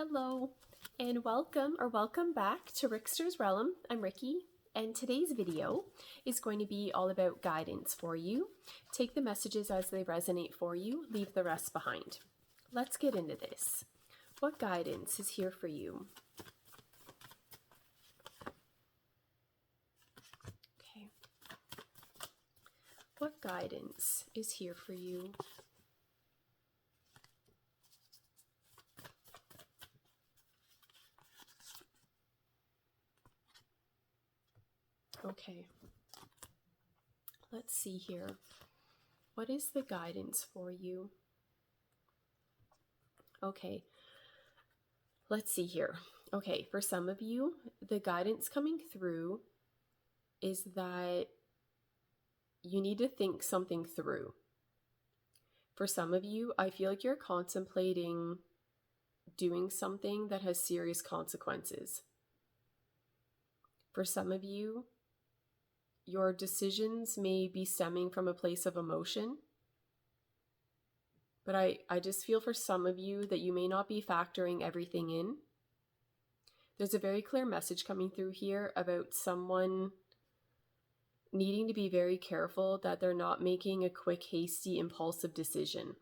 Hello, and welcome back to Rikster's Realm. I'm Ricky, and today's video is going to be all about guidance for you. Take the messages as they resonate for you, leave the rest behind. Let's get into this. What guidance is here for you? Okay. What guidance is here for you? Okay, let's see here. What is the guidance for you? Okay, let's see here. Okay, for some of you, the guidance coming through is that you need to think something through. For some of you, I feel like you're contemplating doing something that has serious consequences. For some of you, your decisions may be stemming from a place of emotion, but I just feel for some of you that you may not be factoring everything in. There's a very clear message coming through here about someone needing to be very careful that they're not making a quick, hasty, impulsive decision.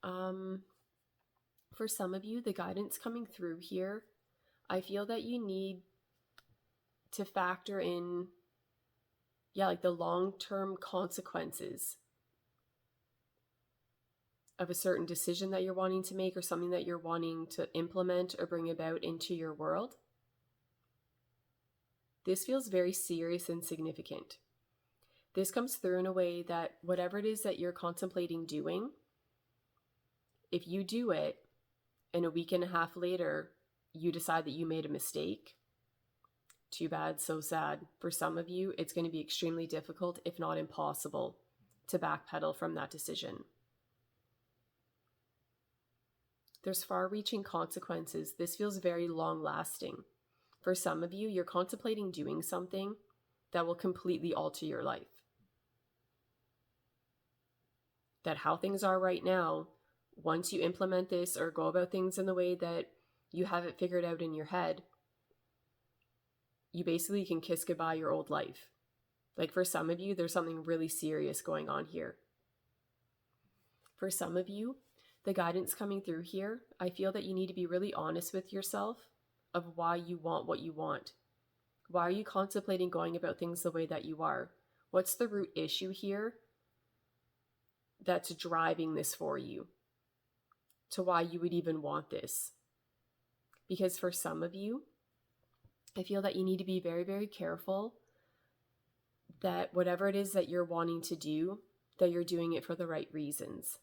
For some of you, the guidance coming through here, I feel that you need to factor in, like the long-term consequences of a certain decision that you're wanting to make or something that you're wanting to implement or bring about into your world. This feels very serious and significant. This comes through in a way that whatever it is that you're contemplating doing, if you do it and a week and a half later, you decide that you made a mistake, too bad, so sad. For some of you, it's going to be extremely difficult, if not impossible, to backpedal from that decision. There's far-reaching consequences. This feels very long-lasting. For some of you, you're contemplating doing something that will completely alter your life. That how things are right now, once you implement this or go about things in the way that you have it figured out in your head, you basically can kiss goodbye your old life. Like for some of you, there's something really serious going on here. For some of you, the guidance coming through here, I feel that you need to be really honest with yourself of why you want what you want. Why are you contemplating going about things the way that you are? What's the root issue here that's driving this for you to why you would even want this? Because for some of you, I feel that you need to be very, very careful that whatever it is that you're wanting to do, that you're doing it for the right reasons.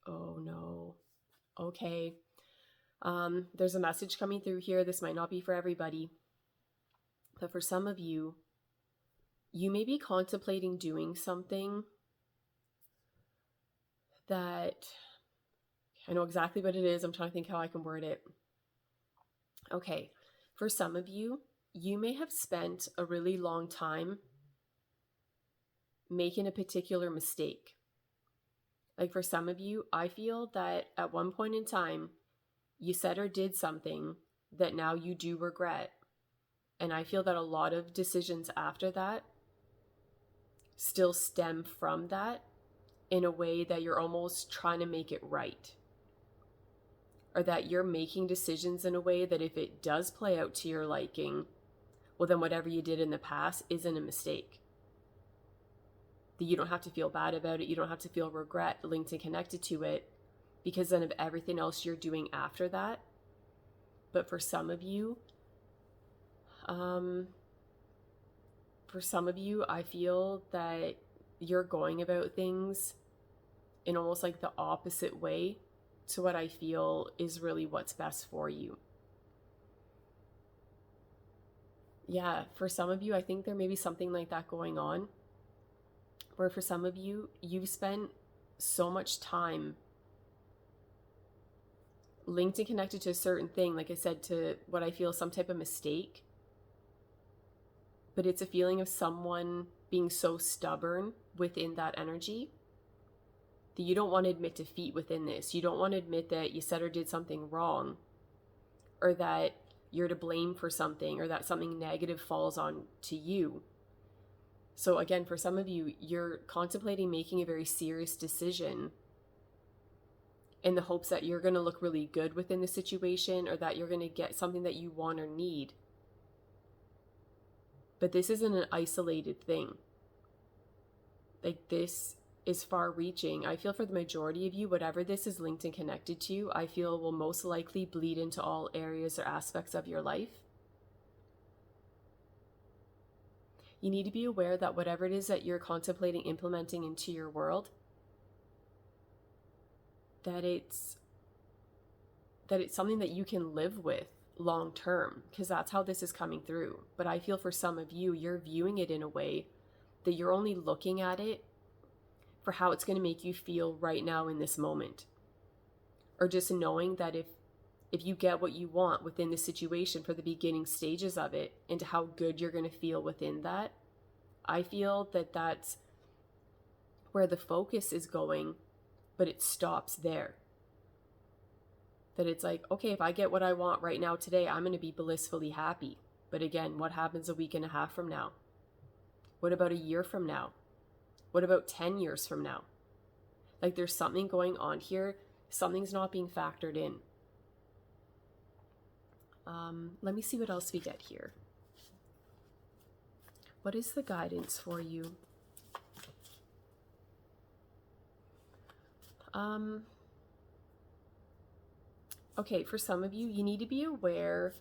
Oh no. Okay. There's a message coming through here. This might not be for everybody, but for some of you, you may be contemplating doing something that, I know exactly what it is. I'm trying to think how I can word it. Okay. For some of you, you may have spent a really long time making a particular mistake. Like for some of you, I feel that at one point in time, you said or did something that now you do regret. And I feel that a lot of decisions after that still stem from that in a way that you're almost trying to make it right. Or that you're making decisions in a way that if it does play out to your liking, well then whatever you did in the past isn't a mistake. That you don't have to feel bad about it. You don't have to feel regret linked and connected to it because then of everything else you're doing after that. But for some of you, I feel that you're going about things in almost like the opposite way to what I feel is really what's best for you. Yeah, for some of you, I think there may be something like that going on. Where for some of you, you've spent so much time linked and connected to a certain thing, like I said, to what I feel some type of mistake. But it's a feeling of someone being so stubborn within that energy, that you don't want to admit defeat within this. You don't want to admit that you said or did something wrong, or that you're to blame for something, or that something negative falls on to you. So again, for some of you, you're contemplating making a very serious decision in the hopes that you're going to look really good within the situation, or that you're going to get something that you want or need. But this isn't an isolated thing. Like, this is far reaching. I feel for the majority of you, whatever this is linked and connected to, I feel will most likely bleed into all areas or aspects of your life. You need to be aware that whatever it is that you're contemplating implementing into your world, that it's something that you can live with long term, because that's how this is coming through. But I feel for some of you, you're viewing it in a way that you're only looking at it for how it's going to make you feel right now in this moment. Or just knowing that if you get what you want within the situation for the beginning stages of it, and how good you're going to feel within that, I feel that that's where the focus is going, but it stops there. That it's like, okay, if I get what I want right now today, I'm going to be blissfully happy. But again, what happens a week and a half from now? What about a year from now? What about 10 years from now? Like, there's something going on here. Something's not being factored in. Let me see what else we get here. What is the guidance for you? Okay, for some of you, you need to be aware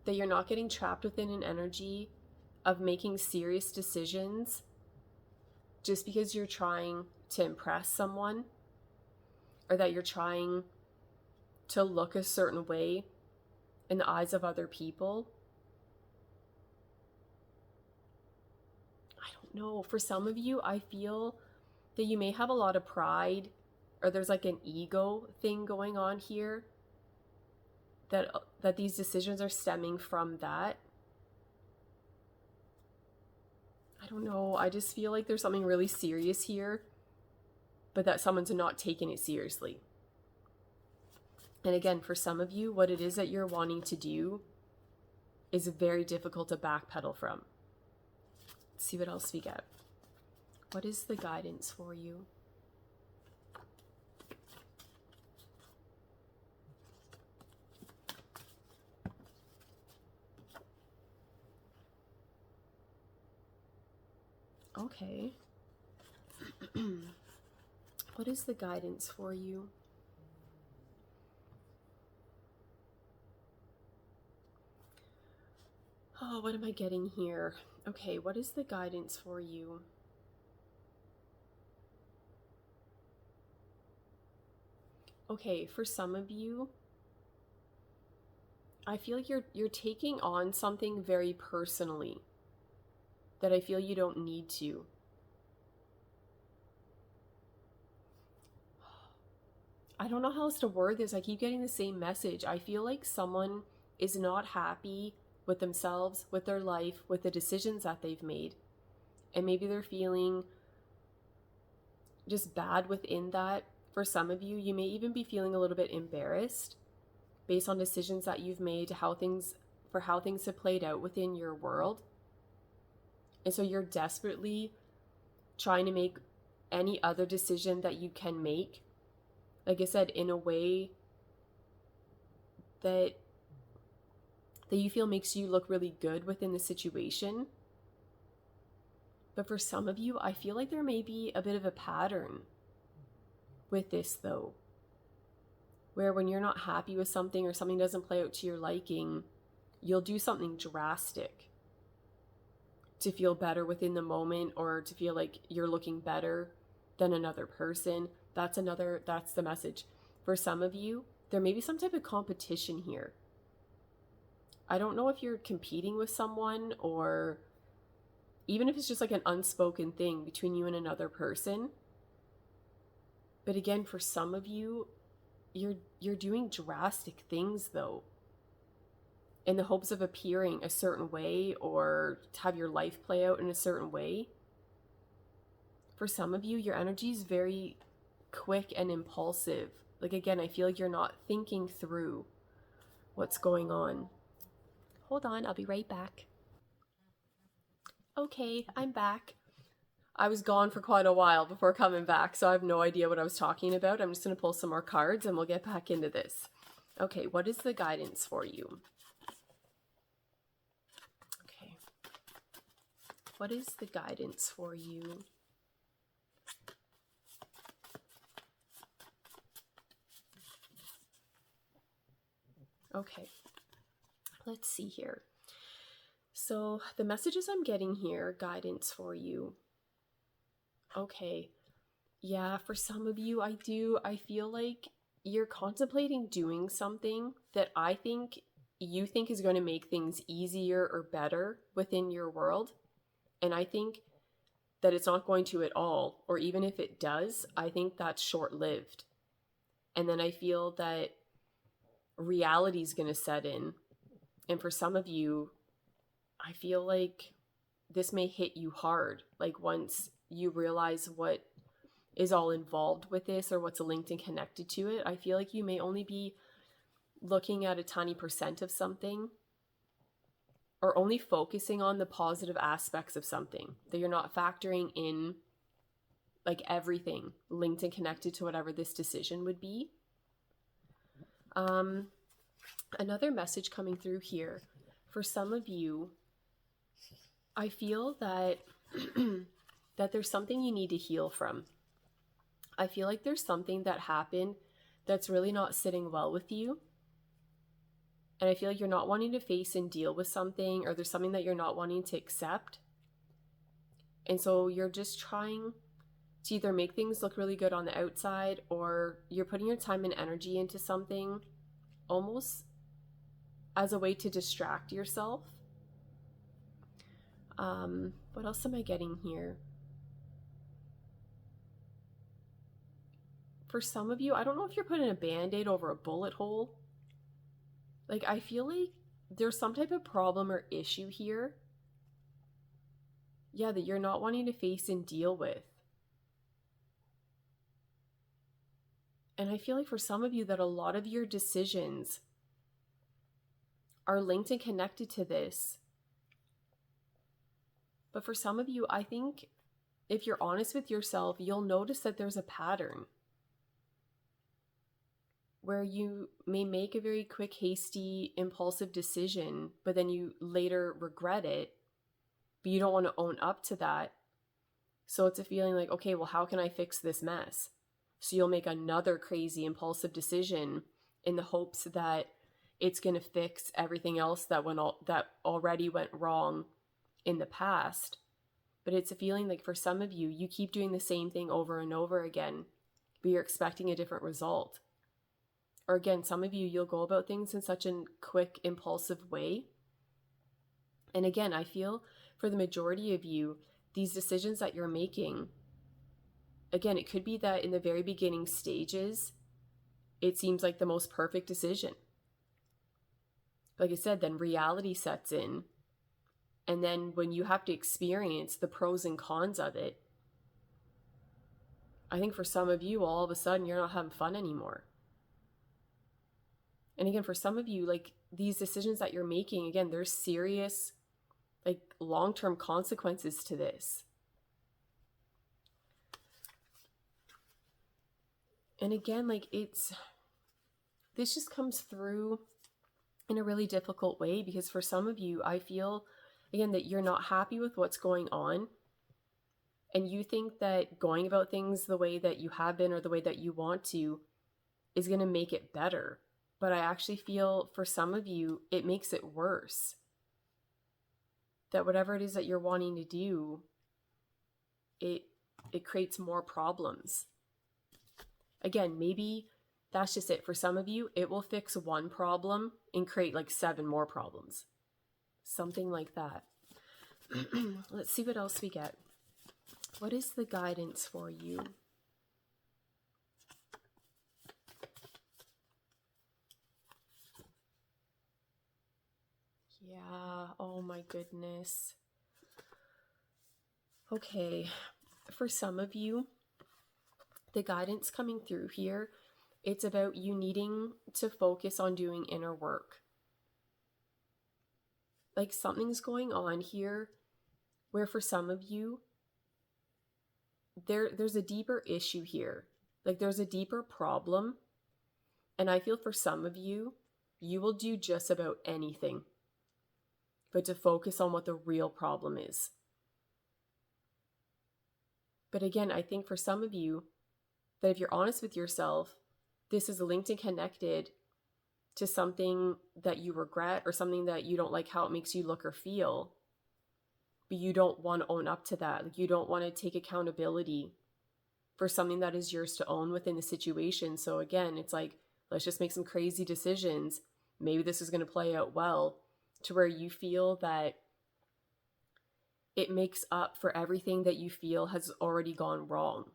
that you're not getting trapped within an energy of making serious decisions just because you're trying to impress someone, or that you're trying to look a certain way in the eyes of other people. I don't know. For some of you, I feel that you may have a lot of pride, or there's like an ego thing going on here, that these decisions are stemming from that. I don't know. I just feel like there's something really serious here, but that someone's not taking it seriously. And again, for some of you, what it is that you're wanting to do is very difficult to backpedal from. Let's see what else we get. What is the guidance for you? Okay. What is the guidance for you? Oh, what am I getting here? Okay, what is the guidance for you? Okay, for some of you, I feel like you're taking on something very personally that I feel you don't need to. I don't know how else to word this. I keep getting the same message. I feel like someone is not happy with themselves, with their life, with the decisions that they've made. And maybe they're feeling just bad within that. For some of you, you may even be feeling a little bit embarrassed based on decisions that you've made, how things have played out within your world. And so you're desperately trying to make any other decision that you can make, like I said, in a way that you feel makes you look really good within the situation. But for some of you, I feel like there may be a bit of a pattern with this, though, where when you're not happy with something, or something doesn't play out to your liking, you'll do something drastic to feel better within the moment, or to feel like you're looking better than another person. That's the message. For some of you, there may be some type of competition here. I don't know if you're competing with someone, or even if it's just like an unspoken thing between you and another person. But again, for some of you, you're doing drastic things, though, in the hopes of appearing a certain way, or to have your life play out in a certain way. For some of you, your energy is very quick and impulsive. Like, again, I feel like you're not thinking through what's going on. Hold on, I'll be right back. Okay, I'm back. I was gone for quite a while before coming back, so I have no idea what I was talking about. I'm just going to pull some more cards and we'll get back into this. Okay, what is the guidance for you? Okay. What is the guidance for you? Okay, let's see here. So the messages I'm getting here, guidance for you. Okay, yeah, for some of you, I feel like you're contemplating doing something that I think you think is going to make things easier or better within your world. And I think that it's not going to at all, or even if it does, I think that's short-lived. And then I feel that reality is going to set in. And for some of you, I feel like this may hit you hard. Like once you realize what is all involved with this or what's linked and connected to it, I feel like you may only be looking at a tiny percent of something or only focusing on the positive aspects of something, that you're not factoring in like everything linked and connected to whatever this decision would be. Another message coming through here for some of you, I feel that that there's something you need to heal from. I feel like there's something that happened that's really not sitting well with you. And I feel like you're not wanting to face and deal with something, or there's something that you're not wanting to accept. And so you're just trying to either make things look really good on the outside, or you're putting your time and energy into something almost as a way to distract yourself. What else am I getting here? For some of you, I don't know if you're putting a band-aid over a bullet hole. Like, I feel like there's some type of problem or issue here. Yeah, that you're not wanting to face and deal with. And I feel like for some of you that a lot of your decisions are linked and connected to this. But for some of you, I think if you're honest with yourself, you'll notice that there's a pattern where you may make a very quick, hasty, impulsive decision, but then you later regret it, but you don't want to own up to that. So it's a feeling like, okay, well, how can I fix this mess? So you'll make another crazy, impulsive decision in the hopes that it's going to fix everything else that already went wrong in the past. But it's a feeling like for some of you, you keep doing the same thing over and over again, but you're expecting a different result. Or again, some of you, you'll go about things in such a quick, impulsive way. And again, I feel for the majority of you, these decisions that you're making, again, it could be that in the very beginning stages, it seems like the most perfect decision. Like I said, then reality sets in. And then when you have to experience the pros and cons of it, I think for some of you, all of a sudden, you're not having fun anymore. And again, for some of you, like these decisions that you're making, again, there's serious, like long-term consequences to this. And again, like this just comes through in a really difficult way, because for some of you, I feel, again, that you're not happy with what's going on. And you think that going about things the way that you have been or the way that you want to is going to make it better. But I actually feel for some of you, it makes it worse. That whatever it is that you're wanting to do, it creates more problems. Again, maybe that's just it. For some of you, it will fix one problem and create like 7 more problems. Something like that. Let's see what else we get. What is the guidance for you? Yeah, oh my goodness. Okay, For some of you, the guidance coming through here, it's about you needing to focus on doing inner work. Like something's going on here where for some of you, there's a deeper issue here. Like there's a deeper problem. And I feel for some of you, you will do just about anything, but to focus on what the real problem is. But again, I think for some of you, that if you're honest with yourself, this is linked and connected to something that you regret or something that you don't like how it makes you look or feel, but you don't want to own up to that. Like you don't want to take accountability for something that is yours to own within the situation. So again, it's like, let's just make some crazy decisions. Maybe this is going to play out well to where you feel that it makes up for everything that you feel has already gone wrong.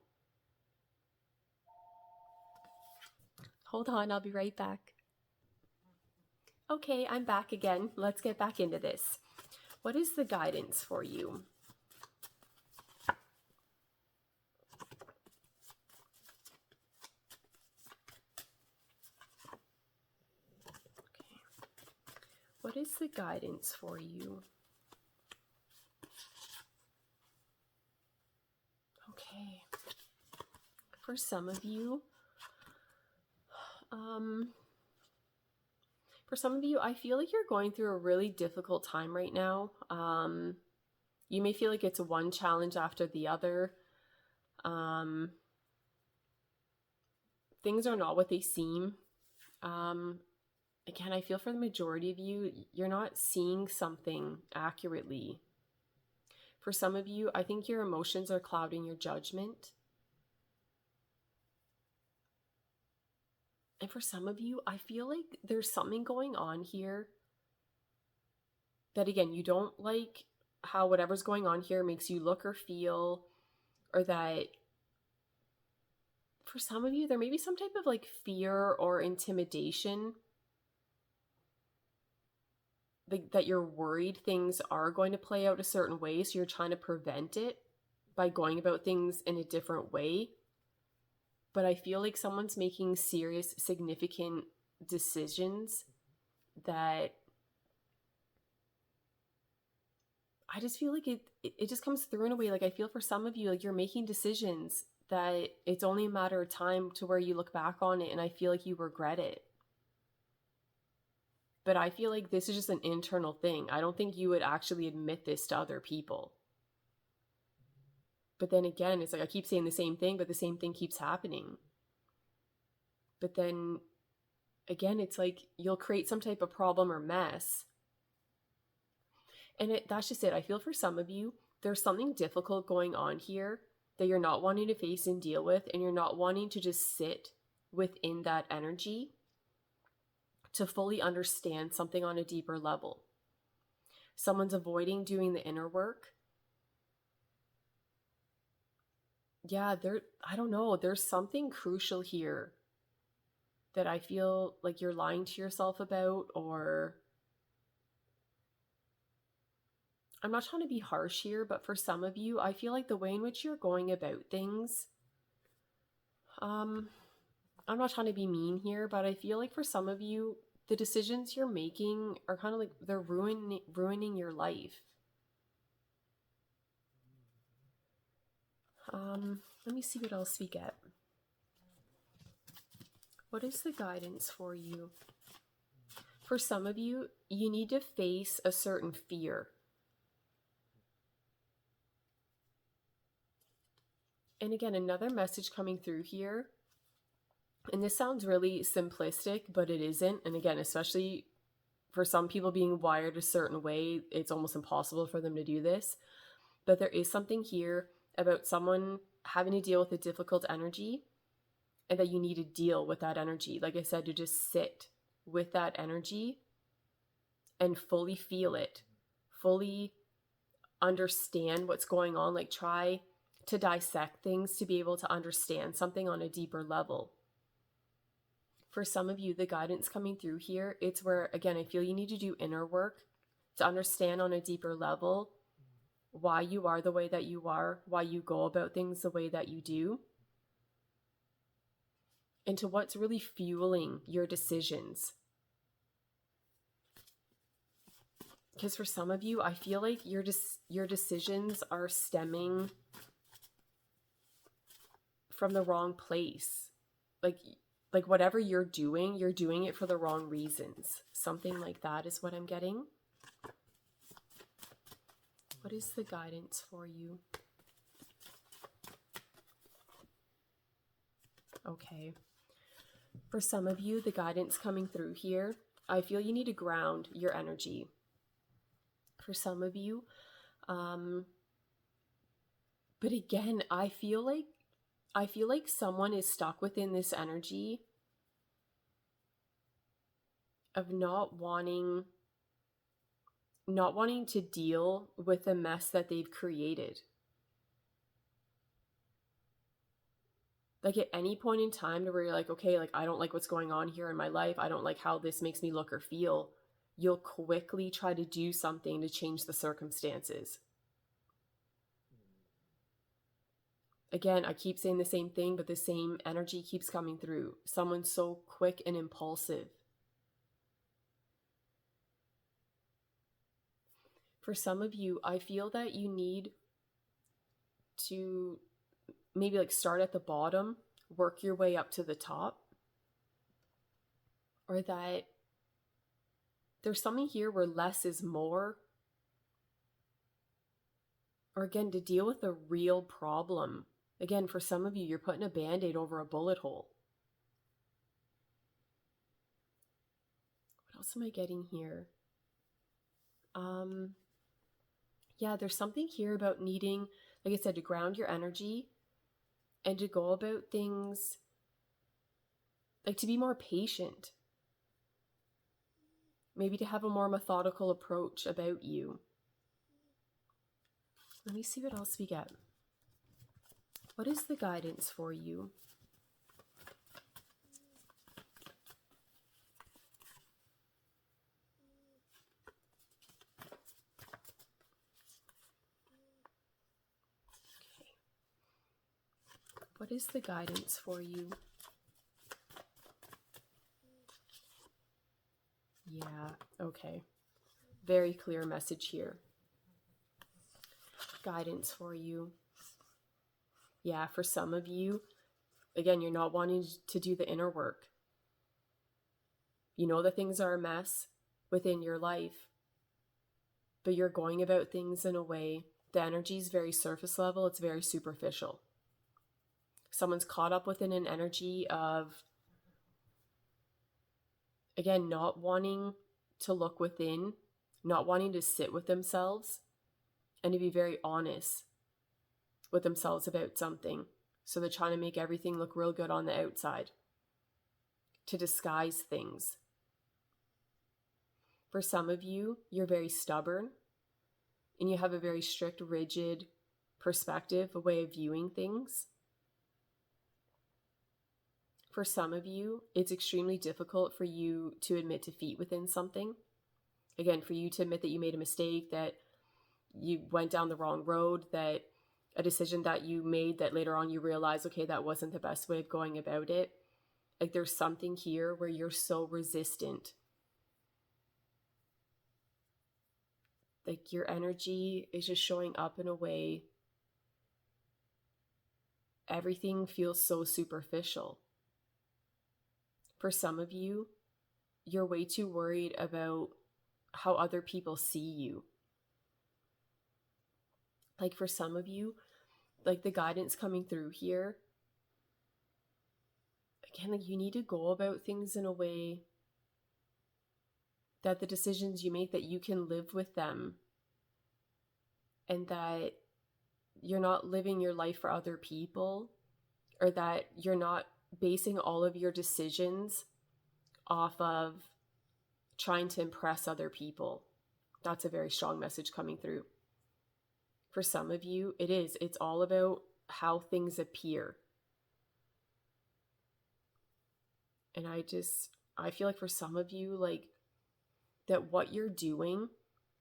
Hold on, I'll be right back. Okay, I'm back again. Let's get back into this. What is the guidance for you? What is the guidance for you? Okay. For some of you, I feel like you're going through a really difficult time right now. You may feel like it's one challenge after the other. Things are not what they seem. Again, I feel for the majority of you, you're not seeing something accurately. For some of you, I think your emotions are clouding your judgment. And for some of you, I feel like there's something going on here that, again, you don't like how whatever's going on here makes you look or feel, or that for some of you, there may be some type of like fear or intimidation, that you're worried things are going to play out a certain way, so you're trying to prevent it by going about things in a different way. But I feel like someone's making serious, significant decisions that I just feel like it just comes through in a way. Like I feel for some of you, like you're making decisions that it's only a matter of time to where you look back on it and I feel like you regret it. But I feel like this is just an internal thing. I don't think you would actually admit this to other people. But then again, it's like I keep saying the same thing, but the same thing keeps happening. But then again, it's like you'll create some type of problem or mess. And that's just it. I feel for some of you, there's something difficult going on here that you're not wanting to face and deal with, and you're not wanting to just sit within that energy to fully understand something on a deeper level. Someone's avoiding doing the inner work. Yeah, I don't know, there's something crucial here that I feel like you're lying to yourself about, or I'm not trying to be harsh here, but for some of you, I feel like the way in which you're going about things, I'm not trying to be mean here, but I feel like for some of you, the decisions you're making are kind of like they're ruining your life. Let me see what else we get. What is the guidance for you? For some of you, you need to face a certain fear. And again, another message coming through here, and this sounds really simplistic, but it isn't. And again, especially for some people being wired a certain way, it's almost impossible for them to do this. But there is something here about someone having to deal with a difficult energy, and that you need to deal with that energy. Like I said, to just sit with that energy and fully feel it, fully understand what's going on. Like try to dissect things to be able to understand something on a deeper level. For some of you, the guidance coming through here, it's where, again, I feel you need to do inner work to understand on a deeper level why you are the way that you are, why you go about things the way that you do, into what's really fueling your decisions. Because for some of you, I feel like your decisions are stemming from the wrong place. Like whatever you're doing it for the wrong reasons. Something like that is what I'm getting. What is the guidance for you? Okay. For some of you, the guidance coming through here, I feel you need to ground your energy. For some of you, but again, I feel like someone is stuck within this energy of not wanting to deal with the mess that they've created. Like at any point in time where you're like, okay, like I don't like what's going on here in my life. I don't like how this makes me look or feel. You'll quickly try to do something to change the circumstances. Again, I keep saying the same thing, but the same energy keeps coming through. Someone's so quick and impulsive. For some of you, I feel that you need to maybe like start at the bottom, work your way up to the top. Or that there's something here where less is more. Or again, to deal with a real problem. Again, for some of you, you're putting a Band-Aid over a bullet hole. What else am I getting here? Yeah, there's something here about needing, like I said, to ground your energy and to go about things, like to be more patient. Maybe to have a more methodical approach about you. Let me see what else we get. What is the guidance for you? Okay. What is the guidance for you? Yeah, okay. Very clear message here. Guidance for you. Yeah, for some of you, again, you're not wanting to do the inner work. You know that things are a mess within your life, but you're going about things in a way, the energy is very surface level, it's very superficial. Someone's caught up within an energy of, again, not wanting to look within, not wanting to sit with themselves, and to be very honest with themselves about something. So they're trying to make everything look real good on the outside, to disguise things. For some of you, you're very stubborn, and you have a very strict, rigid perspective, a way of viewing things. For some of you, it's extremely difficult for you to admit defeat within something. Again, for you to admit that you made a mistake, that you went down the wrong road, that a decision that you made that later on you realize, okay, that wasn't the best way of going about it. Like there's something here where you're so resistant. Like your energy is just showing up in a way, everything feels so superficial. For some of you, you're way too worried about how other people see you. Like for some of you, like the guidance coming through here, again, like you need to go about things in a way that the decisions you make, that you can live with them, and that you're not living your life for other people, or that you're not basing all of your decisions off of trying to impress other people. That's a very strong message coming through. For some of you, it's all about how things appear. And I feel like for some of you, like that what you're doing,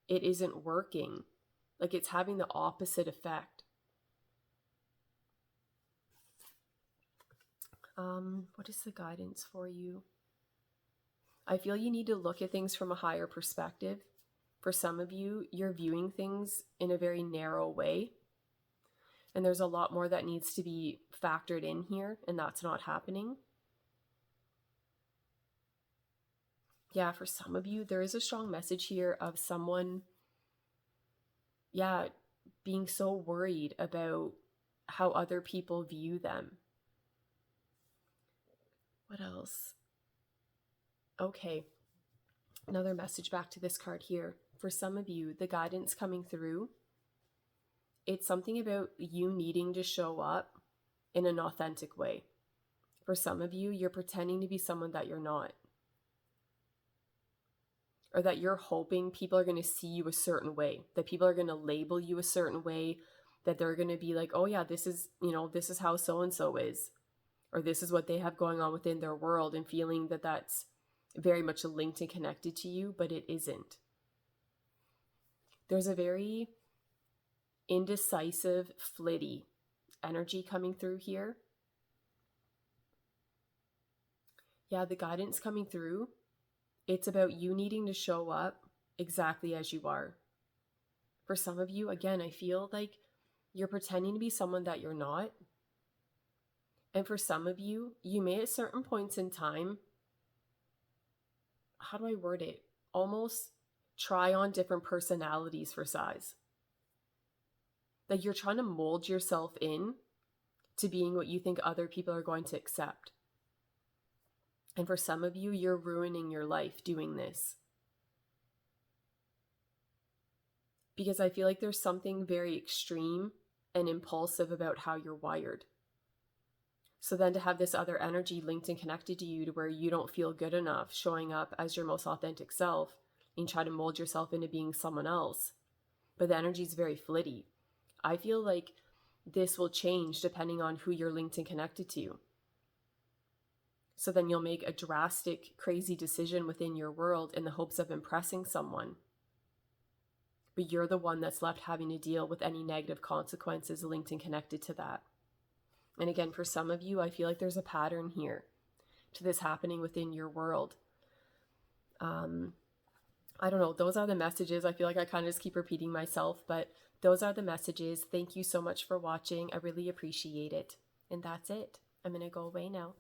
it isn't working. Like it's having the opposite effect. What is the guidance for you? I feel you need to look at things from a higher perspective. For some of you, you're viewing things in a very narrow way. And there's a lot more that needs to be factored in here, and that's not happening. Yeah, for some of you, there is a strong message here of someone, being so worried about how other people view them. What else? Okay, another message back to this card here. For some of you, the guidance coming through, it's something about you needing to show up in an authentic way. For some of you, you're pretending to be someone that you're not. Or that you're hoping people are going to see you a certain way, that people are going to label you a certain way, that they're going to be like, oh yeah, this is how so-and-so is, or this is what they have going on within their world, and feeling that that's very much linked and connected to you, but it isn't. There's a very indecisive, flitty energy coming through here. Yeah, the guidance coming through, it's about you needing to show up exactly as you are. For some of you, again, I feel like you're pretending to be someone that you're not. And for some of you, you may at certain points in time, how do I word it? Almost try on different personalities for size. Like you're trying to mold yourself in to being what you think other people are going to accept. And for some of you, you're ruining your life doing this. Because I feel like there's something very extreme and impulsive about how you're wired. So then to have this other energy linked and connected to you to where you don't feel good enough showing up as your most authentic self and try to mold yourself into being someone else. But the energy is very flitty. I feel like this will change depending on who you're linked and connected to. So then you'll make a drastic, crazy decision within your world in the hopes of impressing someone. But you're the one that's left having to deal with any negative consequences linked and connected to that. And again, for some of you, I feel like there's a pattern here to this happening within your world. I don't know. Those are the messages. I feel like I kind of just keep repeating myself, but those are the messages. Thank you so much for watching. I really appreciate it. And that's it. I'm going to go away now.